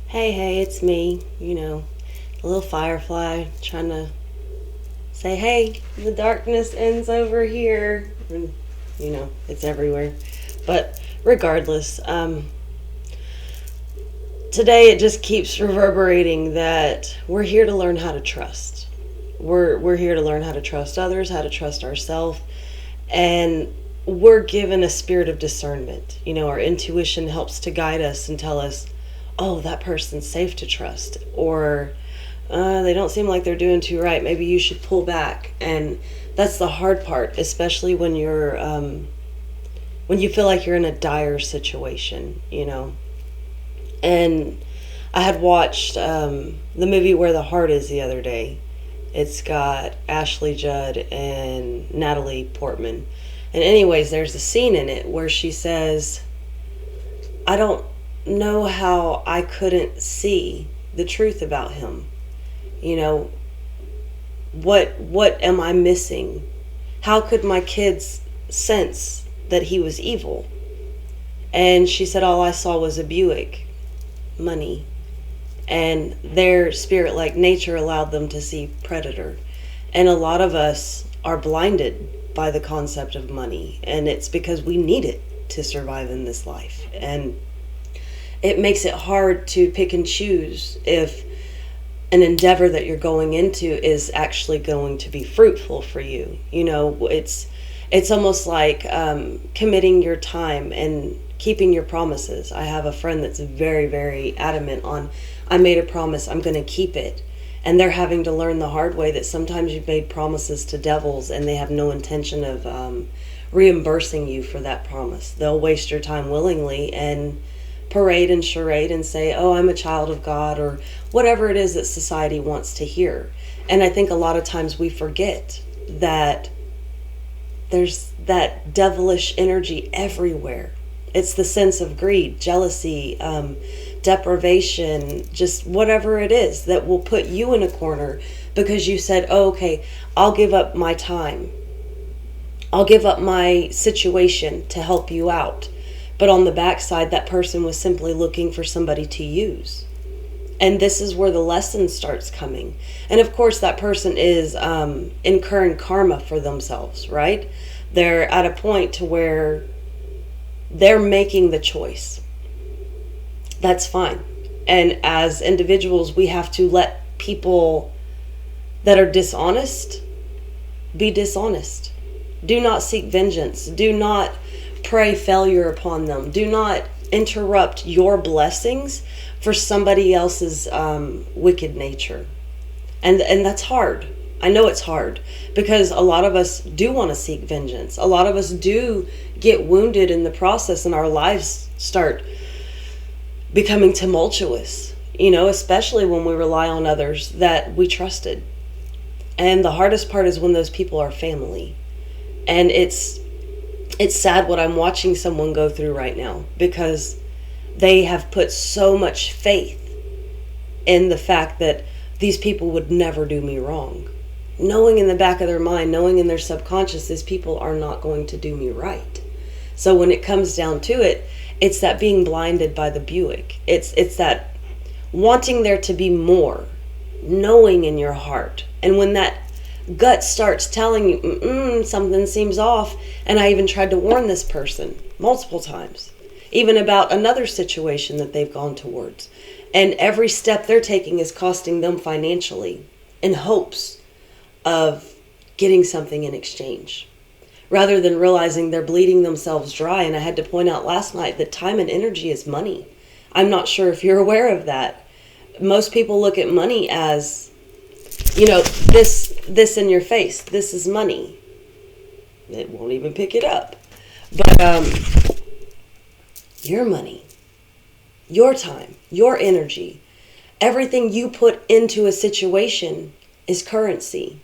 Hey, it's me, a little firefly trying to say, hey, the darkness ends over here. And, it's everywhere. But regardless, today it just keeps reverberating that we're here to learn how to trust. We're here to learn how to trust others, how to trust ourselves, and we're given a spirit of discernment. Our intuition helps to guide us and tell us, oh, that person's safe to trust, or they don't seem like they're doing too right. Maybe you should pull back. And that's the hard part, especially when you feel like you're in a dire situation. And I had watched the movie Where the Heart Is the other day. It's got Ashley Judd and Natalie Portman. And anyways, there's a scene in it where she says, I don't know how I couldn't see the truth about him. You know, what am I missing? How could my kids sense that he was evil? And she said all I saw was a Buick, money, and their spirit like nature allowed them to see predator. And a lot of us are blinded by the concept of money, and it's because we need it to survive in this life. And it makes it hard to pick and choose if an endeavor that you're going into is actually going to be fruitful for you. It's almost like committing your time and keeping your promises. I have a friend that's very, very adamant on, I made a promise, I'm going to keep it. And they're having to learn the hard way that sometimes you've made promises to devils and they have no intention of reimbursing you for that promise. They'll waste your time willingly and parade and charade and say, oh, I'm a child of God, or whatever it is that society wants to hear. And I think a lot of times we forget that there's that devilish energy everywhere. It's the sense of greed, jealousy, deprivation, just whatever it is that will put you in a corner because you said, oh, okay, I'll give up my time. I'll give up my situation to help you out. But on the backside, that person was simply looking for somebody to use. And this is where the lesson starts coming. And of course, that person is incurring karma for themselves, right? They're at a point to where they're making the choice. That's fine. And as individuals, we have to let people that are dishonest be dishonest. Do not seek vengeance. Do not pray failure upon them. Do not interrupt your blessings for somebody else's wicked nature. And that's hard. I know it's hard because a lot of us do want to seek vengeance. A lot of us do get wounded in the process and our lives start becoming tumultuous, especially when we rely on others that we trusted. And the hardest part is when those people are family. And it's sad what I'm watching someone go through right now because they have put so much faith in the fact that these people would never do me wrong. Knowing in the back of their mind, knowing in their subconscious, these people are not going to do me right. So when it comes down to it, it's that being blinded by the Buick. It's that wanting there to be more, knowing in your heart. And when that gut starts telling you, something seems off. And I even tried to warn this person multiple times, even about another situation that they've gone towards. And every step they're taking is costing them financially in hopes of getting something in exchange, rather than realizing they're bleeding themselves dry. And I had to point out last night that time and energy is money. I'm not sure if you're aware of that. Most people look at money as, this in your face. This is money. It won't even pick it up. But your money, your time, your energy, everything you put into a situation is currency.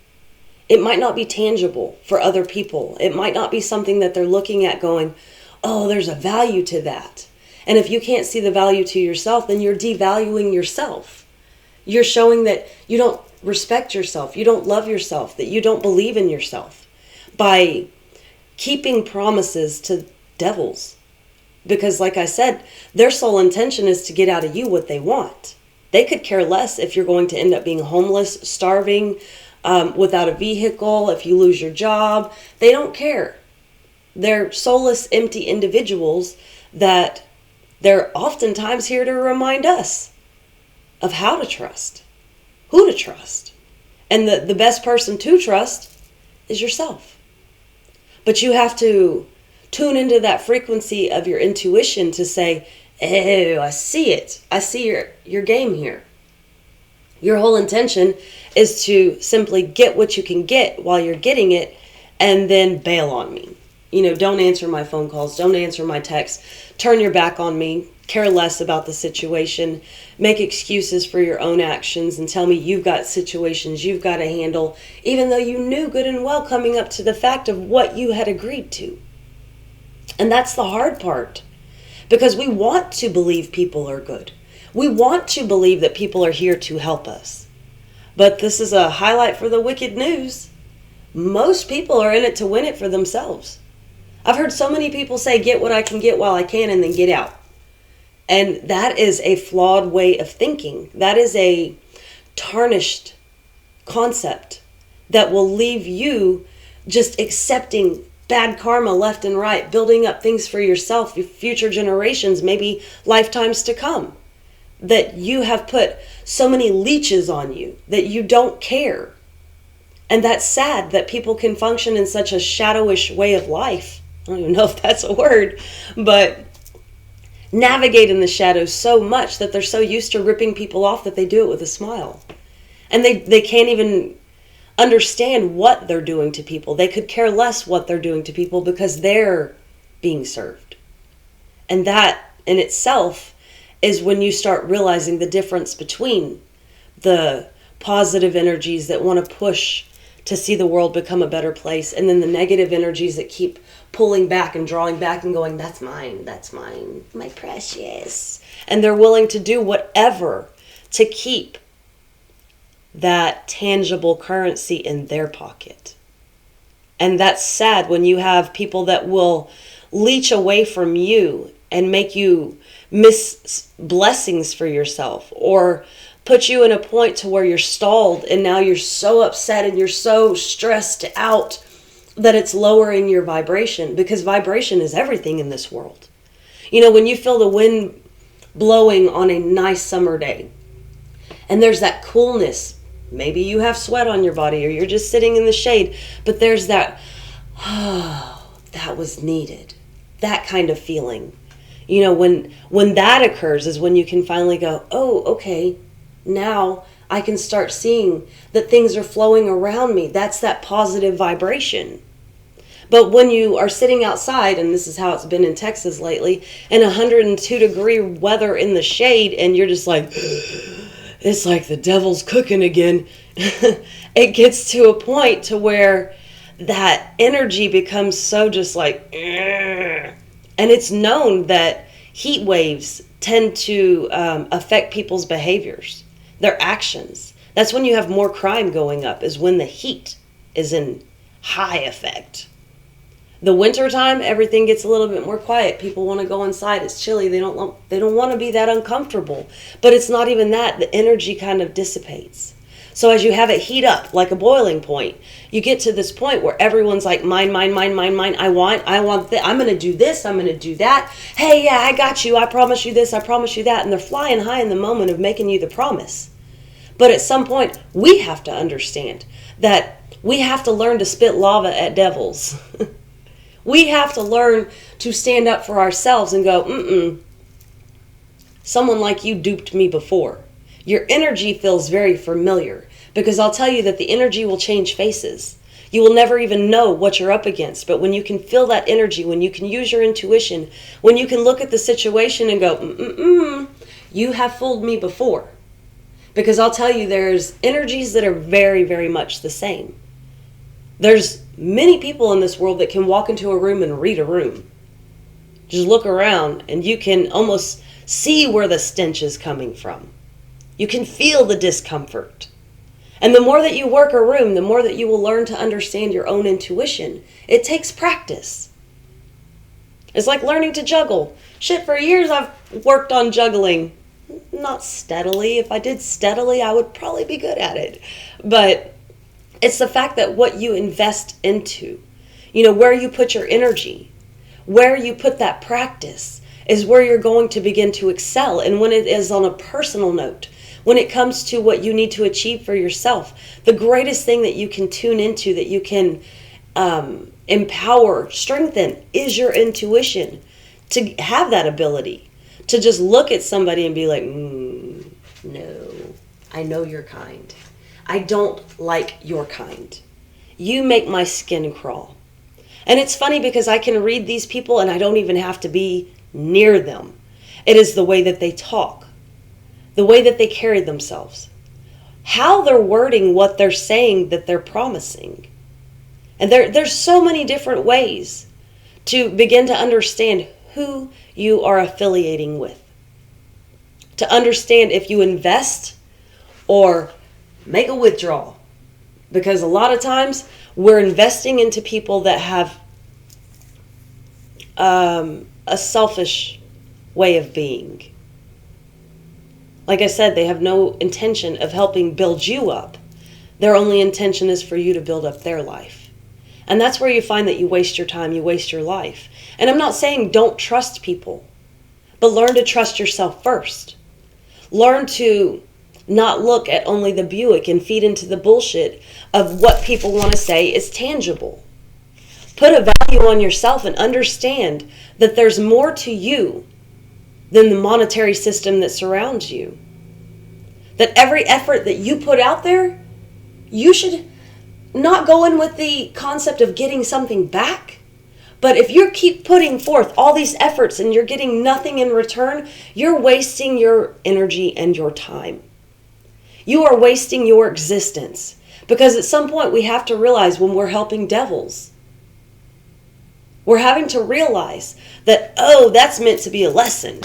It might not be tangible for other people. It might not be something that they're looking at going, oh, there's a value to that. And if you can't see the value to yourself, then you're devaluing yourself. You're showing that you don't respect yourself, you don't love yourself, that you don't believe in yourself by keeping promises to devils. Because like I said, their sole intention is to get out of you what they want. They could care less if you're going to end up being homeless, starving, without a vehicle, if you lose your job. They don't care. They're soulless, empty individuals that they're oftentimes here to remind us of how to trust, who to trust. And the best person to trust is yourself. But you have to tune into that frequency of your intuition to say, oh, I see it. I see your game here. Your whole intention is to simply get what you can get while you're getting it and then bail on me. Don't answer my phone calls. Don't answer my texts. Turn your back on me. Care less about the situation. Make excuses for your own actions and tell me you've got situations you've got to handle, even though you knew good and well coming up to the fact of what you had agreed to. And that's the hard part, because we want to believe people are good. We want to believe that people are here to help us. But this is a highlight for the wicked news. Most people are in it to win it for themselves. I've heard so many people say, get what I can get while I can and then get out. And that is a flawed way of thinking. That is a tarnished concept that will leave you just accepting bad karma left and right, building up things for yourself, future generations, maybe lifetimes to come. That you have put so many leeches on you that you don't care. And that's sad that people can function in such a shadowish way of life. I don't even know if that's a word, but navigate in the shadows so much that they're so used to ripping people off that they do it with a smile. And they can't even understand what they're doing to people. They could care less what they're doing to people because they're being served. And that in itself is when you start realizing the difference between the positive energies that want to push to see the world become a better place, and then the negative energies that keep pulling back and drawing back and going, that's mine, my precious. And they're willing to do whatever to keep that tangible currency in their pocket. And that's sad when you have people that will leech away from you and make you miss blessings for yourself, or put you in a point to where you're stalled and now you're so upset and you're so stressed out that it's lowering your vibration, because vibration is everything in this world. When you feel the wind blowing on a nice summer day and there's that coolness, maybe you have sweat on your body or you're just sitting in the shade, but there's that, oh, that was needed, that kind of feeling. When that occurs is when you can finally go, oh, okay, now I can start seeing that things are flowing around me. That's that positive vibration. But when you are sitting outside, and this is how it's been in Texas lately, in 102-degree weather in the shade, and you're just like, it's like the devil's cooking again. It gets to a point to where that energy becomes so just like, ugh. And it's known that heat waves tend to affect people's behaviors, their actions. That's when you have more crime going up, is when the heat is in high effect. The wintertime, everything gets a little bit more quiet. People want to go inside. It's chilly. They don't want to be that uncomfortable. But it's not even that. The energy kind of dissipates. So as you have it heat up like a boiling point, you get to this point where everyone's like, mine. I want I'm going to do this. I'm going to do that. Hey, yeah, I got you. I promise you this. I promise you that. And they're flying high in the moment of making you the promise. But at some point, we have to understand that we have to learn to spit lava at devils. We have to learn to stand up for ourselves and go, someone like you duped me before. Your energy feels very familiar, because I'll tell you that the energy will change faces. You will never even know what you're up against. But when you can feel that energy, when you can use your intuition, when you can look at the situation and go, you have fooled me before. Because I'll tell you, there's energies that are very, very much the same. There's many people in this world that can walk into a room and read a room. Just look around and you can almost see where the stench is coming from. You can feel the discomfort. And the more that you work a room, the more that you will learn to understand your own intuition. It takes practice. It's like learning to juggle. Shit, for years I've worked on juggling. Not steadily. If I did steadily, I would probably be good at it. But it's the fact that what you invest into, where you put your energy, where you put that practice is where you're going to begin to excel. And when it is on a personal note, when it comes to what you need to achieve for yourself, the greatest thing that you can tune into, that you can empower, strengthen, is your intuition. To have that ability to just look at somebody and be like, no, I know you're kind. I don't like your kind. You make my skin crawl. And it's funny because I can read these people and I don't even have to be near them. It is the way that they talk, the way that they carry themselves, how they're wording what they're saying that they're promising. And there's so many different ways to begin to understand who you are affiliating with. To understand if you invest or make a withdrawal. Because a lot of times we're investing into people that have a selfish way of being. Like I said, they have no intention of helping build you up. Their only intention is for you to build up their life. And that's where you find that you waste your time, you waste your life. And I'm not saying don't trust people, but learn to trust yourself first. Learn to not look at only the Buick and feed into the bullshit of what people want to say is tangible. Put a value on yourself and understand that there's more to you than the monetary system that surrounds you. That every effort that you put out there, you should not go in with the concept of getting something back. But if you keep putting forth all these efforts and you're getting nothing in return, you're wasting your energy and your time. You are wasting your existence. Because at some point we have to realize when we're helping devils, we're having to realize that, that's meant to be a lesson.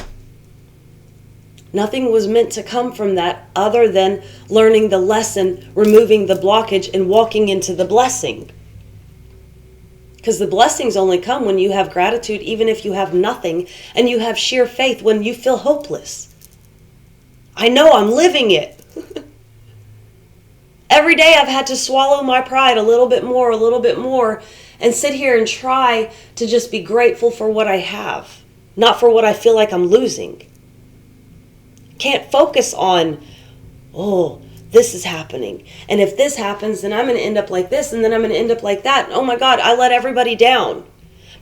Nothing was meant to come from that other than learning the lesson, removing the blockage, and walking into the blessing. Because the blessings only come when you have gratitude, even if you have nothing, and you have sheer faith when you feel hopeless. I know I'm living it. Every day I've had to swallow my pride a little bit more, and sit here and try to just be grateful for what I have, not for what I feel like I'm losing. Can't focus on, this is happening. And if this happens, then I'm going to end up like this, and then I'm going to end up like that. Oh my God, I let everybody down.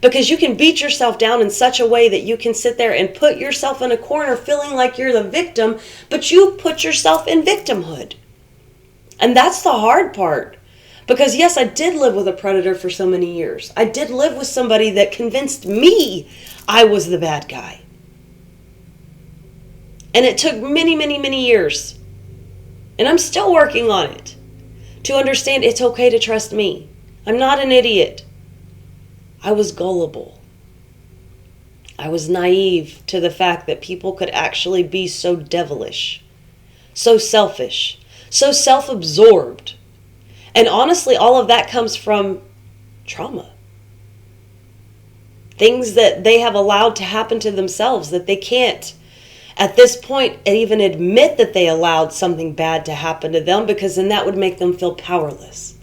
Because you can beat yourself down in such a way that you can sit there and put yourself in a corner feeling like you're the victim, but you put yourself in victimhood. And that's the hard part. Because yes, I did live with a predator for so many years. I did live with somebody that convinced me I was the bad guy. And it took many, many, many years. And I'm still working on it. To understand it's okay to trust me. I'm not an idiot. I was gullible. I was naive to the fact that people could actually be so devilish, so selfish, so self-absorbed. And honestly, all of that comes from trauma. Things that they have allowed to happen to themselves that they can't, at this point, even admit that they allowed something bad to happen to them, because then that would make them feel powerless.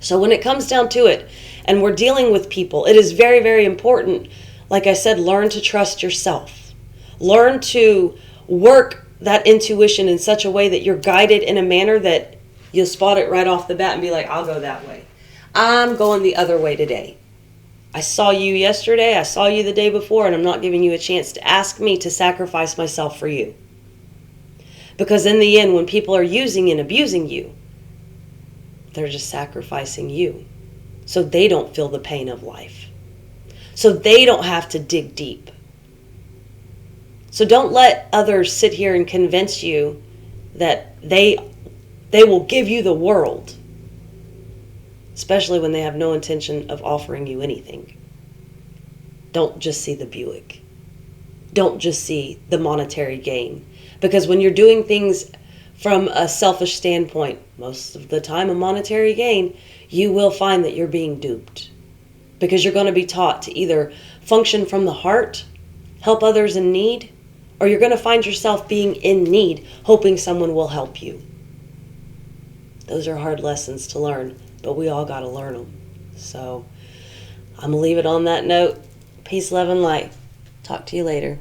So when it comes down to it, and we're dealing with people, it is very, very important. Like I said, learn to trust yourself. Learn to work that intuition in such a way that you're guided in a manner that you'll spot it right off the bat and be like, I'll go that way. I'm going the other way today. I saw you yesterday, I saw you the day before, and I'm not giving you a chance to ask me to sacrifice myself for you. Because in the end, when people are using and abusing you, they're just sacrificing you so they don't feel the pain of life. So they don't have to dig deep. So don't let others sit here and convince you that they will give you the world. Especially when they have no intention of offering you anything. Don't just see the Buick. Don't just see the monetary gain. Because when you're doing things from a selfish standpoint, most of the time a monetary gain, you will find that you're being duped. because you're going to be taught to either function from the heart, help others in need, or you're going to find yourself being in need, hoping someone will help you. Those are hard lessons to learn, but we all got to learn them. So I'm going to leave it on that note. Peace, love, and light. Talk to you later.